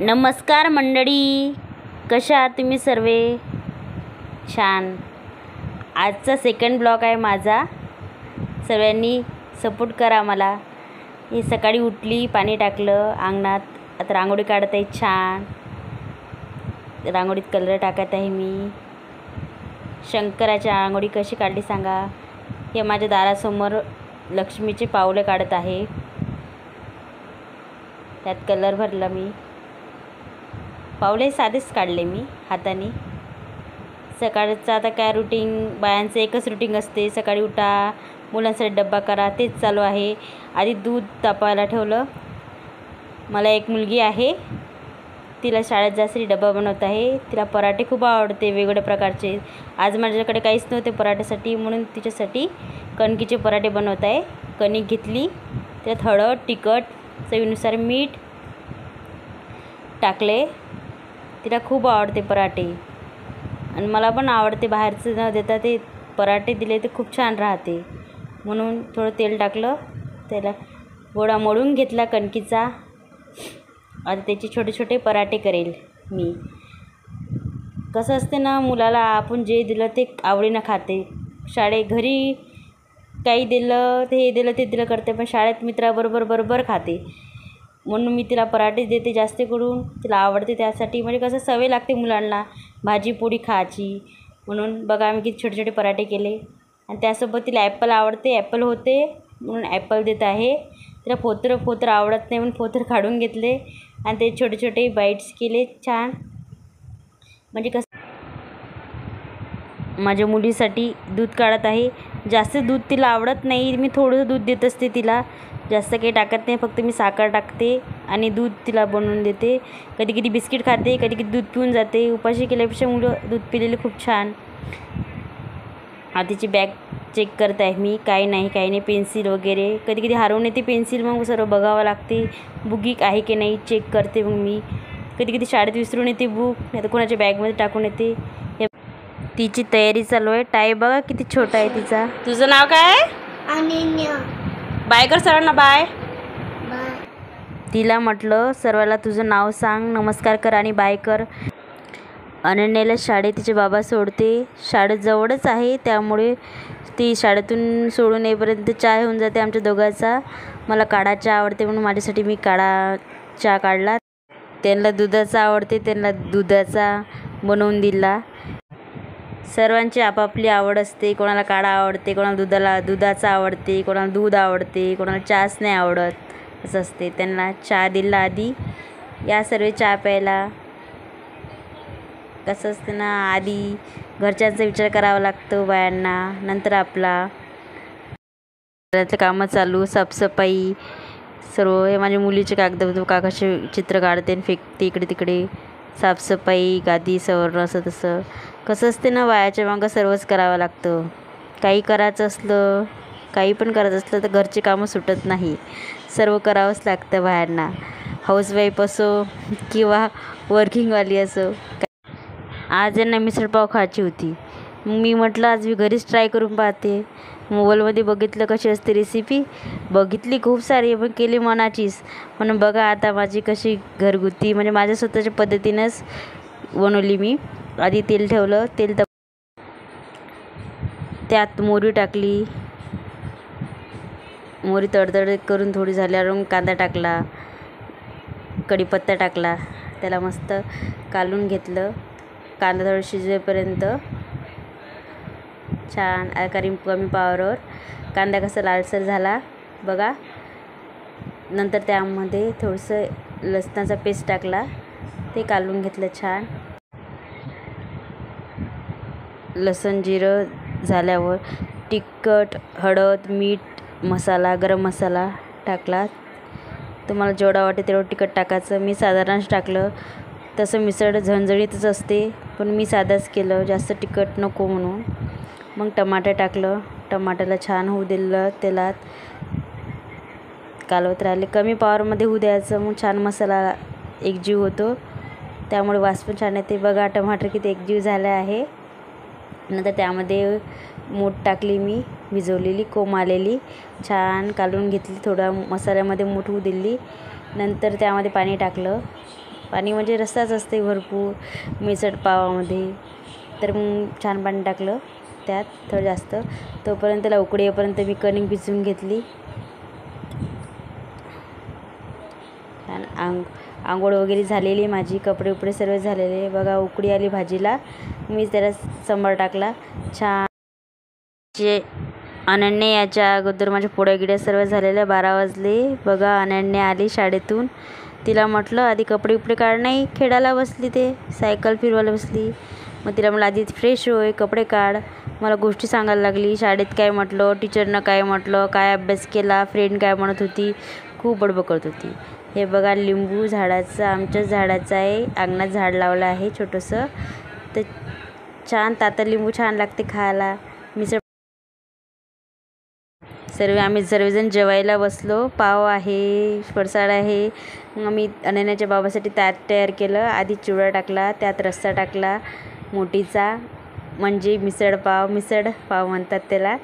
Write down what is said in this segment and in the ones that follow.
नमस्कार मंडळी, कशा आहात तुम्ही सर्वे? छान. आजचा सेकंड ब्लॉग आहे माझा. सर्वांनी सपोर्ट करा मला. हे सकाळी उठली, पाणी टाकलं अंगणात, आता रांगोळी काढत आहे. छान रांगोळीत कलर टाकत आहे मी. शंकराची रांगोळी कशी काढली सांगा. हे माझ्या दारासमोर लक्ष्मीचे पावले काढत आहे. त्यात कलर भरला मी. पावले साधेच काढले मी हाताने. सकाळचं आता काय रुटीन, बायांचं एकच रुटीन असते. सकाळी उठा, मुलांसाठी डब्बा करा, तेच चालू आहे. आधी दूध तापायला ठेवलं. मला एक मुलगी आहे, तिला शाळेत जायसाठी डब्बा बनवत आहे. तिला पराठे खूप आवडते, वेगवेगळ्या प्रकारचे. आज माझ्याकडे काहीच नव्हते पराठ्यासाठी, म्हणून तिच्यासाठी कणकीचे पराठे बनवत आहे. कणिक घेतली, त्यात हळद, तिखट, चवीनुसार मीठ टाकले. तिला खूप आवडते पराठे आणि मला पण आवडते. बाहेरचं न देता ते पराठे दिले ते खूप छान राहते, म्हणून थोडं तेल टाकलं. त्याला गोळा मळून घेतला कणकीचा. आता त्याचे छोटे छोटे पराठे करेल मी. कसं असते ना, मुलाला आपण जे दिलं ते आवडीनं खाते. घरी काही दिलं ते हे दिलं ते दिलं करते, पण शाळेत मित्राबरोबर खाते. म्हणून मी तिला पराठे देते जास्त करून. तिला आवडते त्यासाठी, म्हणजे कसं सवय लागते मुलांना भाजी पोळी खायची. म्हणून बघा आम्ही किती छोटे छोटे पराठे केले. आणि त्यासोबत तिला ॲपल आवडते, ॲपल होते म्हणून ॲपल देत आहे. तिला फोतर आवडत नाही म्हणून फोतर काढून घेतले आणि ते छोटे छोटे बाईट्स केले. छान. म्हणजे कसं माझ्या मुलीसाठी दूध काढत आहे. जास्त दूध तिला आवडत नाही, मी थोडं दूध देत असते तिला, जास्त काही टाकत नाही. फक्त मी साखर टाकते आणि दूध तिला बनवून देते. कधी कधी बिस्किट खाते, कधी कधी दूध पिऊन जाते. उपाशी केल्यापेक्षा मुलं दूध पिलेले खूप छान. आधीची बॅग चेक करत आहे मी. काही नाही पेन्सिल वगैरे. कधी कधी हरवून येते पेन्सिल, मग सर्व बघावं लागते. बुक आहे की नाही चेक करते मग मी. कधी कधी शाळेत विसरून येते बुक, नाही तर कोणाच्या बॅगमध्ये टाकून येते. तिची तयारी चालू आहे. टाय बघा किती छोटा आहे तिचा. तुझं नाव काय? अनन्या. बाय कर सर्वांना. बाय. तिला म्हटलं सर्वाला तुझं नाव सांग, नमस्कार कर आणि बाय कर. अनन्याला शाळेत तिचे बाबा सोडते. शाळेत जवळच आहे, त्यामुळे ती शाळेतून सोडून येईपर्यंत चहा होऊन जाते आमच्या दोघांचा. मला काढा चहा आवडते म्हणून माझ्यासाठी मी काढा चहा काढला. त्यांना दुधाचा आवडते, त्यांना दुधाचा बनवून दिला. सर्वांची आपापली आवड असते. कोणाला काढा आवडते, कोणाला दुधाचा आवडते, कोणाला दूध आवडते, कोणाला चहाच नाही आवडत, असं असते. त्यांना चहा दिला आधी. या सर्व चहा प्यायला. कसं असते ना, आधी घरच्यांचा विचार करावा लागतो बायांना, नंतर आपला. घरातलं कामं चालू, साफसफाई सर्व. हे माझ्या मुलीचे काकाचे चित्र काढते आणि फेकते इकडे तिकडे. साफसफाई, गादी सवरणं, असं तसं. कसं असते ना, बायाच्या मागं सर्वच करावं लागतं. काही करायचं असलं, काही पण करायचं असलं तर घरचे कामं सुटत नाही. सर्व करावंच लागतं बायांना. हाऊसवाईफ असो किंवा वर्किंगवाली असो. आज यांना मिसळपाव खायची होती. मग मी म्हटलं आज मी घरीच ट्राय करून पाहते. मोबाईलमध्ये बघितलं कशी असते रेसिपी. बघितली खूप सारी, पण केली मनाचीच. म्हणून बघा आता माझी कशी घरगुती, म्हणजे माझ्या स्वतःच्या पद्धतीनंच बनवली मी. आधी तेल ठेवलं. त्यात मोहरी टाकली. मोहरी तडतड करून थोडी झाल्यावर कांदा टाकला, कढीपत्ता टाकला. त्याला मस्त कालून घेतलं. कांदा थोडं शिजेपर्यंत छान कमी पावरवर. कांदा कसा लालसर झाला बघा. नंतर त्यामध्ये थोडंसं लसणाचा पेस्ट टाकला, ते कालून घेतलं छान. लसूण जिरं झाल्यावर तिखट, हळद, मीठ, मसाला, गरम मसाला टाकला. तुम्हाला जेवढा वाटेल तेवढं तिखट टाकायचं. मी साधारणच टाकलं. तसं मिसळ झणझणीतच असते, पण मी साधाच केलं, जास्त तिखट नको म्हणून. मग टमाटर टाकलं. टमाट्याला छान होऊ दिलं. तेलात कालवत राहिले. कमी पावरमध्ये होऊ द्यायचं, मग छान मसाला एकजीव होतो, त्यामुळे वास पण छान येते. बघा टमाटर किती एकजीव झाले आहे. नंतर त्यामध्ये मूठ टाकली मी, भिजवलेली कोम आलेली, छान कालवून घेतली. थोडा मसाल्यामध्ये मूठ होऊ दिली. नंतर त्यामध्ये पाणी टाकलं. पाणी म्हणजे रस्साच असते भरपूर मिसळ पावामध्ये. तर मग छान पाणी टाकलं त्यात थोडं जास्त. तोपर्यंत त्याला उकळी येईपर्यंत मी कणिक भिजवून घेतली. छान आंघोळ वगैरे झालेली माझी, कपडे उपडे सर्व झालेले. बघा उकळी आली भाजीला, मी त्याला सांबार टाकला छान. जे अनन्या याच्या अगोदर माझ्या पोळ्या गिड्या सर्व झालेल्या. 12 वाजले. बघा अनन्या आली शाळेतून. तिला म्हटलं आधी कपडे उपडे काढ, नाही खेळायला बसली, ते सायकल फिरवायला बसली. मग तिला म्हटलं आधी फ्रेश होय, कपडे काढ. मला गोष्टी सांगायला लागली, शाळेत काय म्हटलं, टीचरनं काय म्हटलं, काय अभ्यास केला, फ्रेंड काय म्हणत होती, खूप बडबड करत होती. हे बघा लिंबू झाडाचं, आमच्याच झाडाचं आहे, अंगणात झाड लावलं आहे छोटंसं. तर छान तातं लिंबू छान लागते खायला. मिसळ आम्ही सर्वजण जेवायला बसलो. पाव आहे, फरसाण आहे. मग मी अनन्याच्या बाबासाठी ताट तयार केलं. आधी चिवडा टाकला, त्यात रस्सा टाकला मोठीचा, म्हणजे मिसळ पाव म्हणतात त्याला.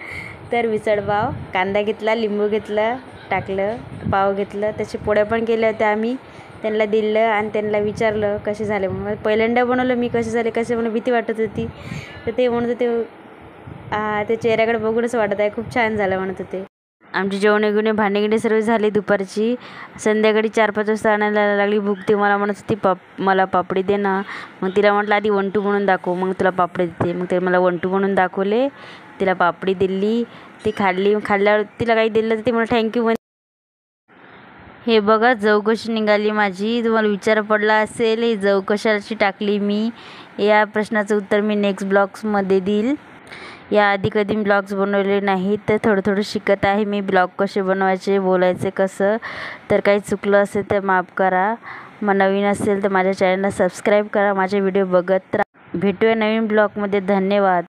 तर मिसळ पाव, कांदा घेतला, लिंबू घेतलं, टाकलं, पाव घेतलं, त्याचे पोळ्या पण केल्या होत्या आम्ही. त्यांना दिलं आणि त्यांना विचारलं कसे झाले म्हणून. पहिल्यांदा बनवलं मी, कसे झाले म्हणून भीती वाटत होती. तर ते म्हणत होते ते चेहऱ्याकडे बघूनच वाटत आहे खूप छान झालं म्हणत होते. आमची जेवणे भांडेगिंडे सर्व झाली दुपारची. संध्याकाळी 4-5 वाजता आणायला लागली भूक. ती मला म्हणत होती मला पापडी दे ना. मग तिला म्हटलं आधी 1-2 बनवून दाखव, मग तुला पापडी देते. मग ते मला 1-2 बनवून दाखवले, तिला पापडी दिली, ती खाल्ली. खाल्ल्यावर तिला काही दिलं तर ती मला थँक्यू म्हणे. हे बघा जव कशी निघाली माझी. तुम्हाला विचार पडला असेल ही जव कशाची टाकली मी. या प्रश्नाचं उत्तर मी नेक्स्ट ब्लॉग्समध्ये देईल. याआधी कधी ब्लॉग्स बनवले नाहीत, तर थोडं शिकत आहे मी ब्लॉग कसे बनवायचे, बोलायचे कसं. तर काही चुकलं असेल तर माफ करा. मग नवीन असेल तर माझ्या चॅनलला सबस्क्राईब करा, माझे व्हिडिओ बघत राहा. भेटूया नवीन ब्लॉगमध्ये. धन्यवाद.